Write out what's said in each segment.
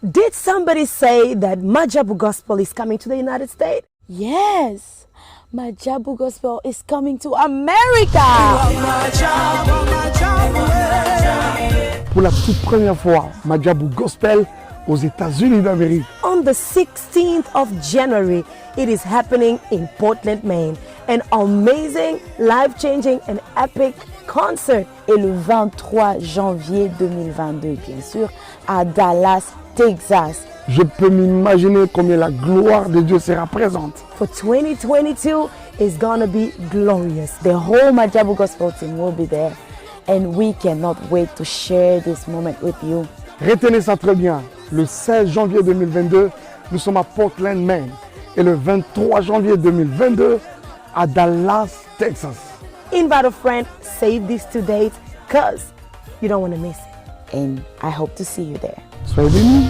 Did somebody say that Majabu Gospel is coming to the United States? Yes, Majabu Gospel is coming to America. Pour la toute première fois, Majabu Gospel aux États-Unis d'Amérique. On the 16th of January, it is happening in Portland, Maine. An amazing, life-changing and epic concert. Et le 23 janvier 2022, bien sûr, à Dallas, Texas. Je peux m'imaginer combien la gloire de Dieu sera présente. For 2022, it's gonna be glorious. The whole Majabu Gospel team will be there. And we cannot wait to share this moment with you. Retenez ça très bien. Le 16 janvier 2022, nous sommes à Portland, Maine. Et le 23 janvier 2022, à Dallas, Texas. Invite a friend, save these 2 dates, cause you don't want to miss it. And I hope to see you there. Soyez bénis.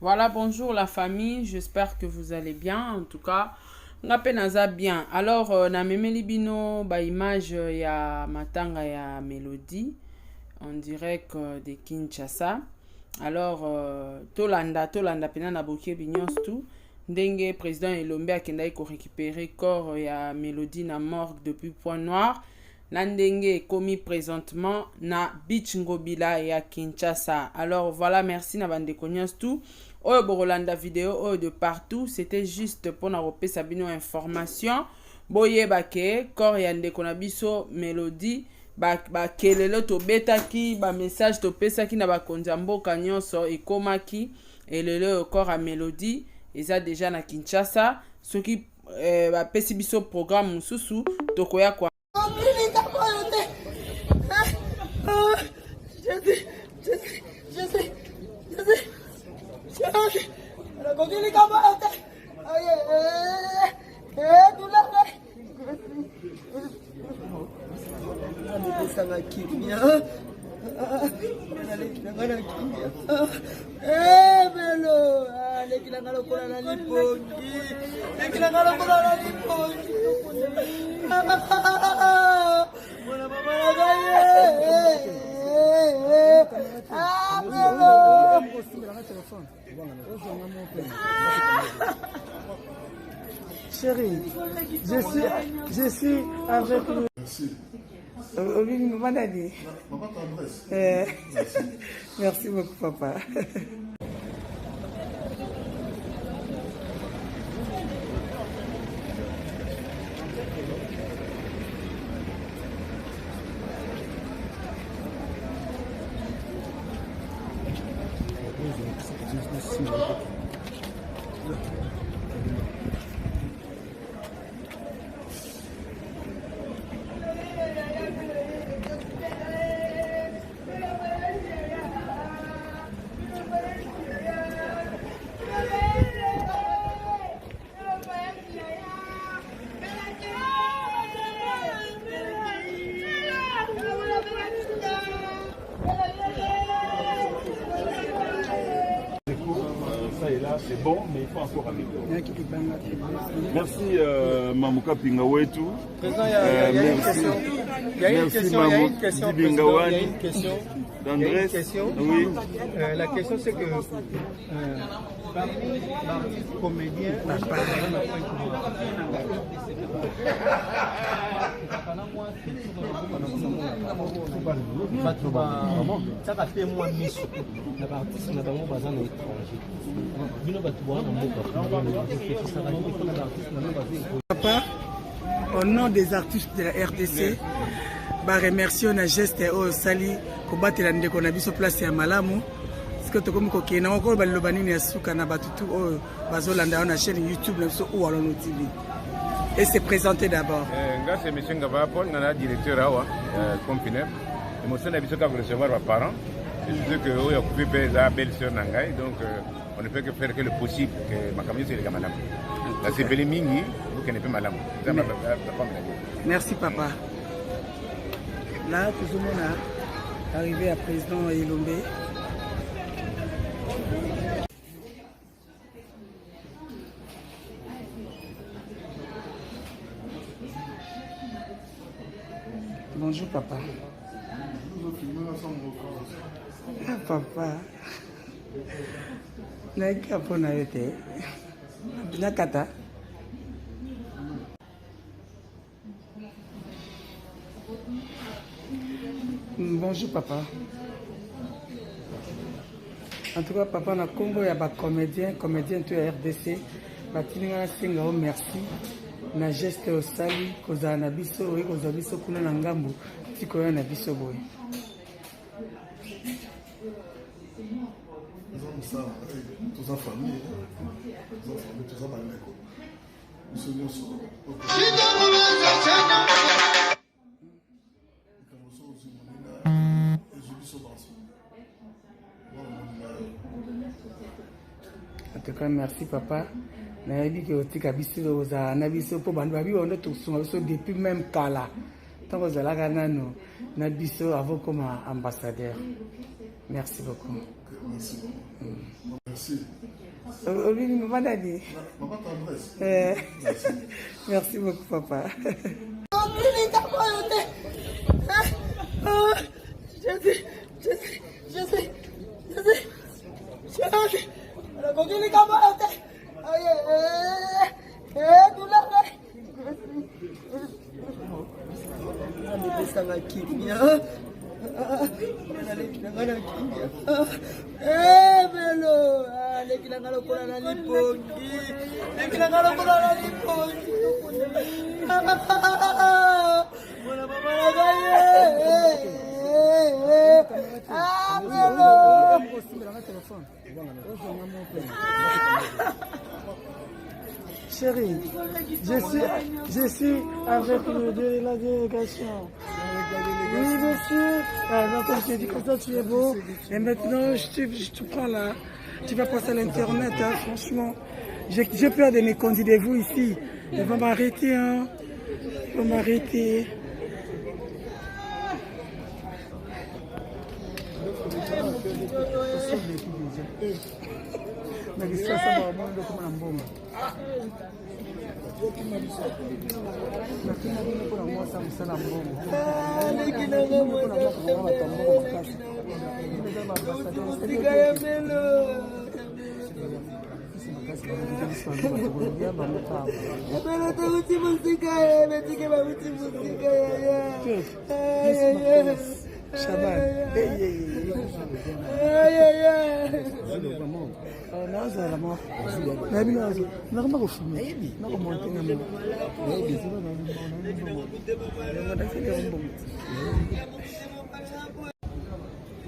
Voilà, bonjour la famille, j'espère que vous allez bien. En tout cas, on a bien. Alors, na memeli bino ba image ya matanga ya Mélodie en direct de Kinshasa. Alors, Tolanda pena na boké binyos tout. Ndenge président Elombe akendai ko récupérer corps ya Mélodie na morgue depuis Pointe-Noire. Nandenge commis présentement na Beach Ngobila ya Kinshasa. Alors voilà, merci na bande konyos tout. Oyo borolanda vidéo oyo de partout, c'était juste pour na repé sabino information. Boye bake corps ya ndeko na biso Mélodie ba kelelo to betaki ba message to pesaki na ba konjamboka nyonso ekomaki elelo corps a Mélodie eza déjà na Kinshasa. Soki ba pesi biso programme mususu tokoya kwa Chérie, je suis avec vous. Merci beaucoup, papa. C'est bon, mais il faut encore améliorer. Merci Mamouka Pingawetu. Président, il y a une question. Il y a une question. d'Andrés. Il y a une question. Oui. La question c'est que parmi comédiens, Papa, au nom des artistes de la RDC, bah remercie na geste au sali ko batela ndeko na biso place ya malamu parce que to comme ko kena ko ba lobani na suka na batutu o bazolanda na chaîne YouTube na biso ou alors TV. Et c'est présenté d'abord. Nga c'est monsieur Ngava Paul, ngana directeur awa Compiner. Et mon son a biso ka recevoir mes parents. Je sais que o ya couper beza belle sœur nangai donc on ne peut que faire que le possible que ma camion c'est les gamana. La c'est belle mingi, vous connaissez pas malamu. Merci papa. Là, tout le monde a arrivé à président Elombe. Bonjour papa. Ah papa. Naika pona yote. Nakata. Bonjour papa. En tout cas papa na Congo ya ba comédien to RDC batinga singa o merci na geste au sali koza na biso oui koza biso kuna na ngambu tiko ya na biso boy. Tous en famille, tous en famille. Nous sommes En tout cas, merci papa. Na dit que otika biso oza na biso po bandu babi on to sunga biso depuis même kala. Tant que za la kana no na biso avant comme ambassadeur. Merci beaucoup. Merci. Merci. Merci beaucoup papa. Chérie, je suis avec la délégation. Oui, monsieur. Alors, comme tu dis comme ça, tu es beau. Et maintenant, je te prends là. Tu vas passer à l'internet, hein, franchement. J'ai peur de me candidater vous ici. Ils vont m'arrêter, hein. Ils vont m'arrêter.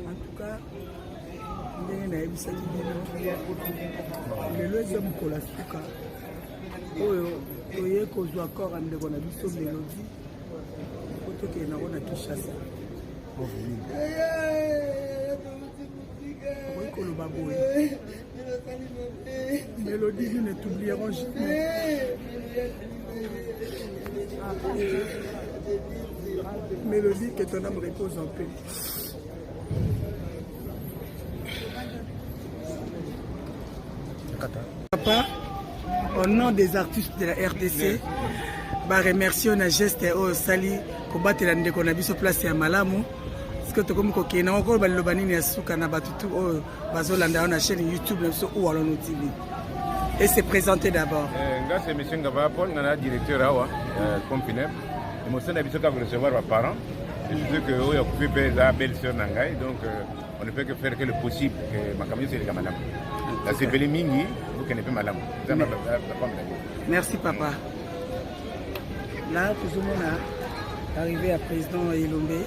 En tout cas, lelo eza mokolo suka oyo toye kozwa kor ndeko na biso Melody po tokende nango na Kinshasa okoki koloba boye Melody, nous ne t'oublierons jamais. Mélodie, que ton âme repose en paix. Papa, au nom des artistes de la RDC, bah remercie na geste au sali ko batela ndeko na biso place ya malamu que tokomi kokena encore baloba nini ya suka na batutu oyo bazolanda na chaîne YouTube na biso ou Alono TV. Et c'est présenté d'abord. Nga c'est monsieur Ngava Paul, ngana directeur awa Compinep. Et mon son habitué de recevoir mes parents. Je suis sûr que oui, on peut faire la belle sœur Nangai, donc on ne peut que faire que le possible que ma caméra c'est les madame. La c'est belle mingi, vous connaissez pas madame. Merci papa. Là, tout le monde a arrivé à président Elombe.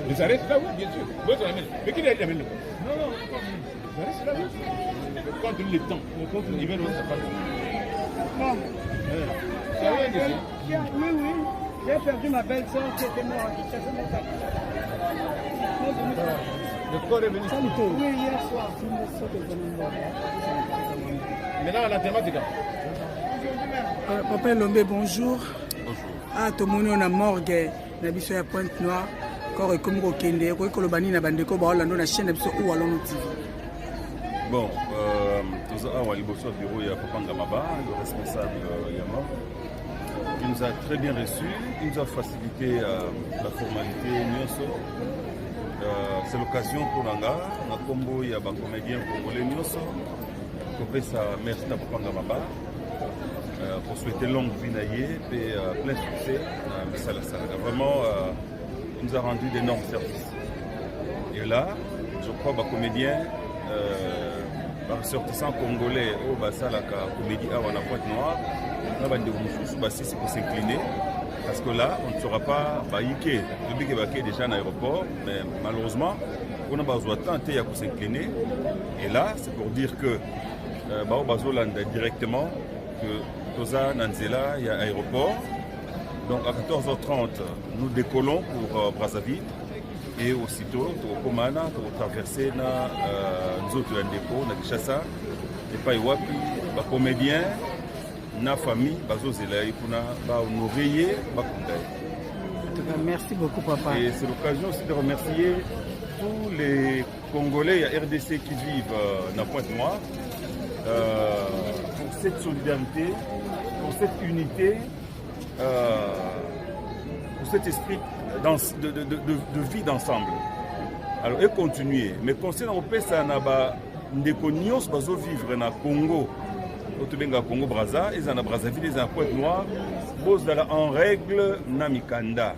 Mais ça reste là, oui, bien sûr. Mais qui l'a amené? Non, non, ça reste là, oui. Quand le temps, quand l'hiver, ça passe. Non. Ça va, ici? Oui, oui. J'ai perdu ma belle-sœur qui était morte. Le corps est venu. Oui, hier soir. Maintenant, la thématique. Papa Elombe, bonjour. Bonjour. Ah, tout le monde est à morgue. Na biso ya Pointe-Noire. Corps est comme Kende. Ko kolobani na bandeko ba Orlando na chaîne biso ou Alono TV. Bon, tous à Liboso bureau, il y a Papa Ngamaba, le responsable Yama. Il nous a très bien reçus, il nous a facilité la formalité Nyoso. C'est l'occasion pour Nanga, na combo il y a un comédien congolais Nyoso. Pour ça, merci à Papa Ngamaba. Pour souhaiter longue vie naïe et plein succès à Missala Salaga. Vraiment, il nous a rendu d'énormes services. Et là, je crois que les comédiens, ressortissants congolais, au Basalaka, comédie à Pointe-Noire, c'est pour s'incliner. Parce que là, on ne sera pas baïké. Le public est déjà en aéroport, mais malheureusement, on a besoin de temps pour s'incliner. Et là, c'est pour dire que Bazolanda directement, que Toza Nanzela, il y a aéroport. Donc à 14h30, nous décollons pour Brazzaville. Et aussitôt, nous avons traversé nous autres dépôt, na Kinshasa, et pas Iwapi, les comédiens, la famille, nous réveiller. Merci beaucoup, papa. Et c'est l'occasion aussi de remercier tous les Congolais et RDC qui vivent dans Pointe-Noire pour cette solidarité, pour cette unité, pour cet esprit de vie d'ensemble. Alors, et continuer. Mais concernant le pays, ça n'a pas de cognos bazo vivre na Congo. Au Congo Brazza, ils en a Brazzaville, ils en a Pointe-Noire. Ils sont en règle na Mikanda.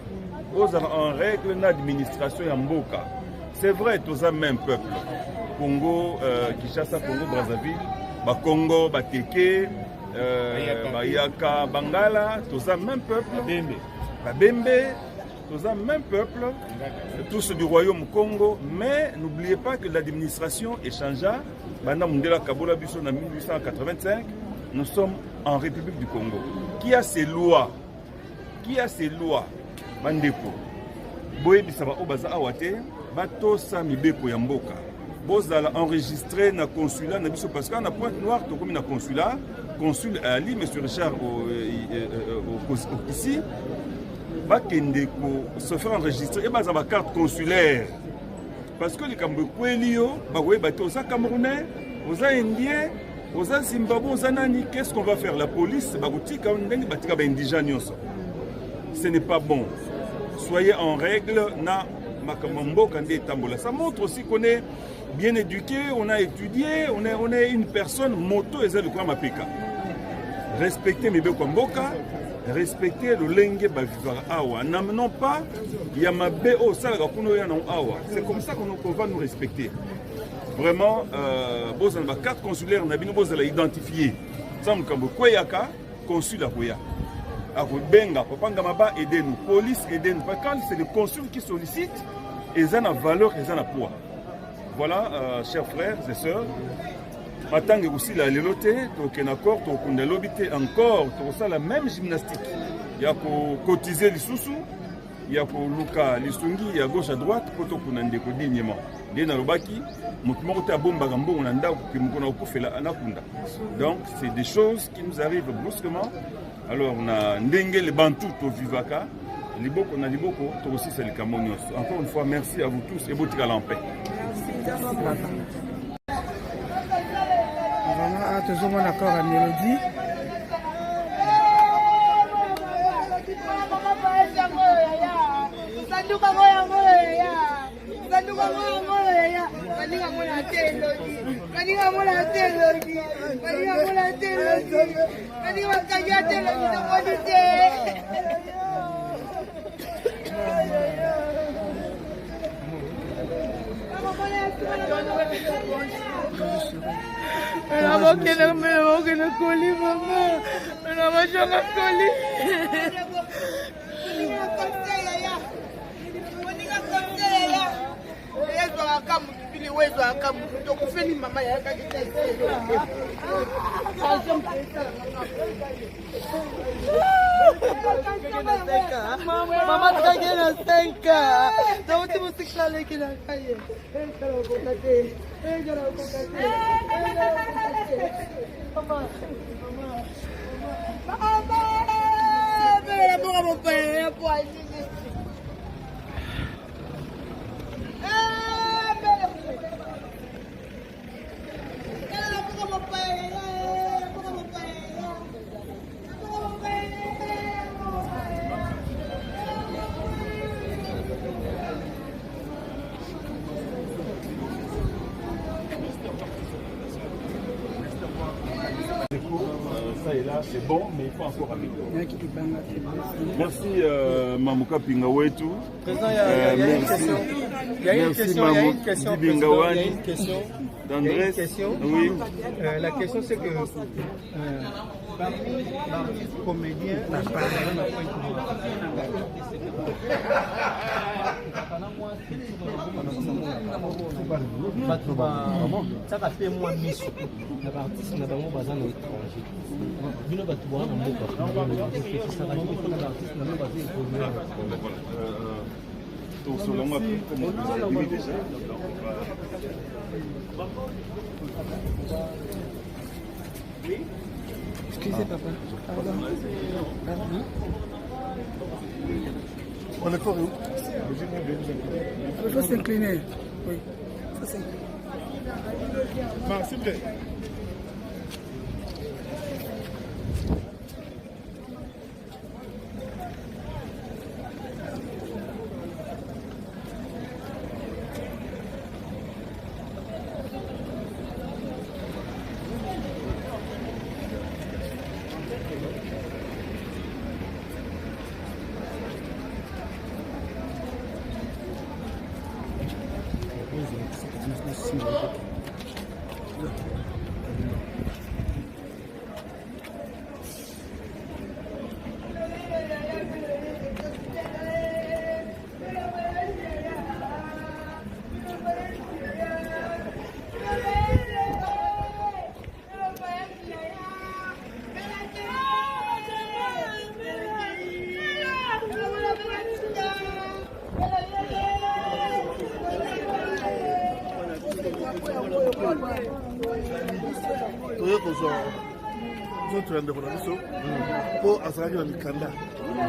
Ils sont en règle na administration ya Mboka. C'est vrai, tous les mêmes peuples. Congo, Kinshasa, Congo, Brazzaville, Congo, Bateke, Bayaka, Bangala, tous les mêmes peuples. Babembe, tous les mêmes peuples, tous du royaume Congo. Mais n'oubliez pas que l'administration est changée. Maintenant, Mundela Kabola Bisso en 1885, nous sommes en République du Congo. Qui a ses lois? Qui a ses lois? Bandeko. Boye Bissaba Obaza Awate, Bato Samibeko Yamboka. Bozala enregistré na consulat na biso parce qu'à Pointe-Noire, tout comme na consulat, consul Ali, M. Richard ici, Bakendeko se faire enregistrer et bazaba carte consulaire. Parce que les Cambodgiens, aux Camerounais, aux Indiens, aux Zimbabwe, aux Anani, qu'est-ce qu'on va faire? La police, ce n'est pas bon. Soyez en règle. Ça montre aussi qu'on est bien éduqué, on a étudié, on est une personne moto et de quoi m'appliquer. Respectez mes Bekwamboka. Respecter le lengue bavivara awa. N'amenons pas Yamabe au Salagakuno Yanon awa. C'est comme ça qu'on va nous respecter. Vraiment, Bozan ba carte consulaire Nabino Bozala identifié. Sam Kambo Kweyaka, consul à Koya. A Benga, Papa Maba aidez-nous, police aidez-nous. Quand c'est le consul qui sollicite, ils ont la valeur, ils ont la poids. Voilà, chers frères et sœurs. Matangi aussi la leloté, token accord, tokunda lobité encore, tout ça la même gymnastique. Il y a pour cotiser les sous-sous, il y a pour Luka les sungi, il y a gauche à droite, pour tokunda ndeko dignement. Dena lobaki, mutumoko ta bomba gambo onanda kimukona okufela anakunda. Donc c'est des choses qui nous arrivent brusquement. Alors on a ndenge les bantou to vivaka, liboko na liboko, to aussi c'est les camonios. Encore une fois merci à vous tous et botika en paix. Vraiment, toujours mon accord à mélodie. Mama tukagenda senka. Sauti musikale kila kaye. Mama. Ça et là, c'est bon, mais il faut encore améliorer. Merci Mamouka Pingawetu. Président, il y a une question. Il y a une question. D'Andrés. Oui. La question, c'est que parmi l'artiste comédien, excusez papa. On est fort où? Il faut s'incliner. Oui. Il faut s'incliner. S'il vous plaît. Pour azalaki na mikanda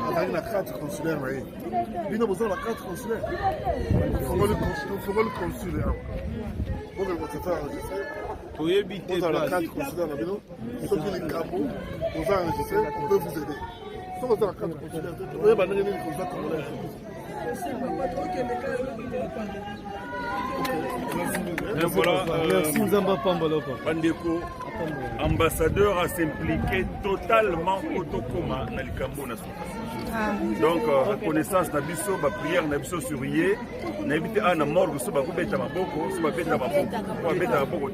azalaki na carte consulaire na ye bino bozala na carte consulaire fongoli consulaire awa boke botata oyebi te bozala na carte consulaire na bino soki likambo bozala enregistré on peut vous aider soki ozala na carte consulaire te oyeba ndenge nini koza congolais. Voilà, merci Nzamba Pambalopa. Bandeko, ambassadeur a s'impliqué totalement au Tokoma dans le Cambo. Donc, reconnaissance Nabiso, ma prière Nabiso sur Yé, n'habite à la morgue, sur ma bête à ma boko, sur ma bête à ma boko, sur ma bête à ma boko.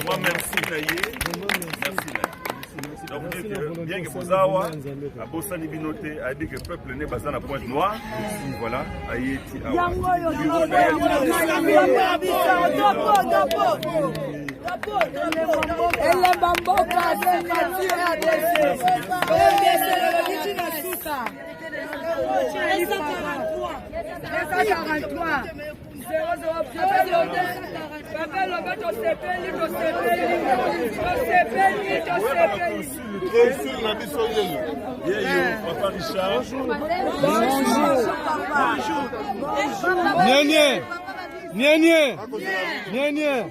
Moi, merci Naye, merci Naye. Donc, bien que vous ayez à Bossani Binoté, a dit que le peuple n'est pas dans la pointe noire. Ici, voilà, Haïti. Papa Richard. Bonjour. Nienye. Nienye.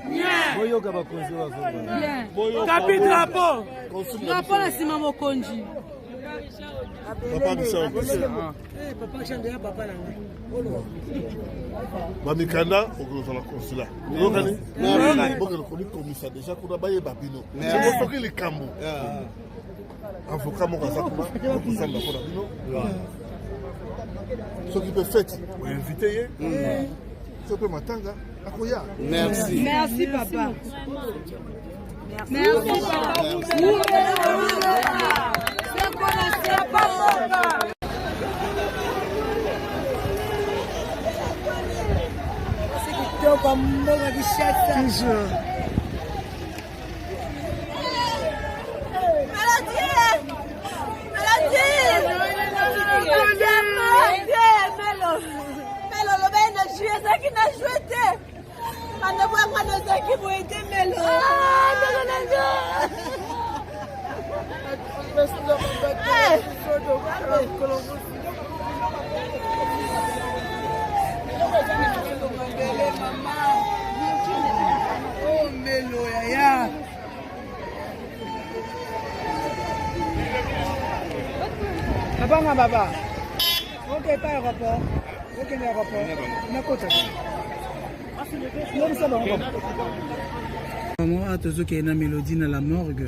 Boyoka bakonzi wa Bien. Capi drapeau. Drapeau na sima mokonji. Papa Bissau. Papa Chandea papa na ngai. Bamikanda okozala consulat. Okani? Na bokelo koni komisa déjà kuna baye babino. C'est pour que les cambo. Avocat moko azakuma okozala pour bino. Ce qui peut faire, vous invitez. Ce peut matanga. Akoya. Merci. Merci papa. Merci papa. Baba baba. Ok, pas aéroport. Ok, l'aéroport. Na kota. Maman a toujours qu'il y a une mélodie dans la morgue.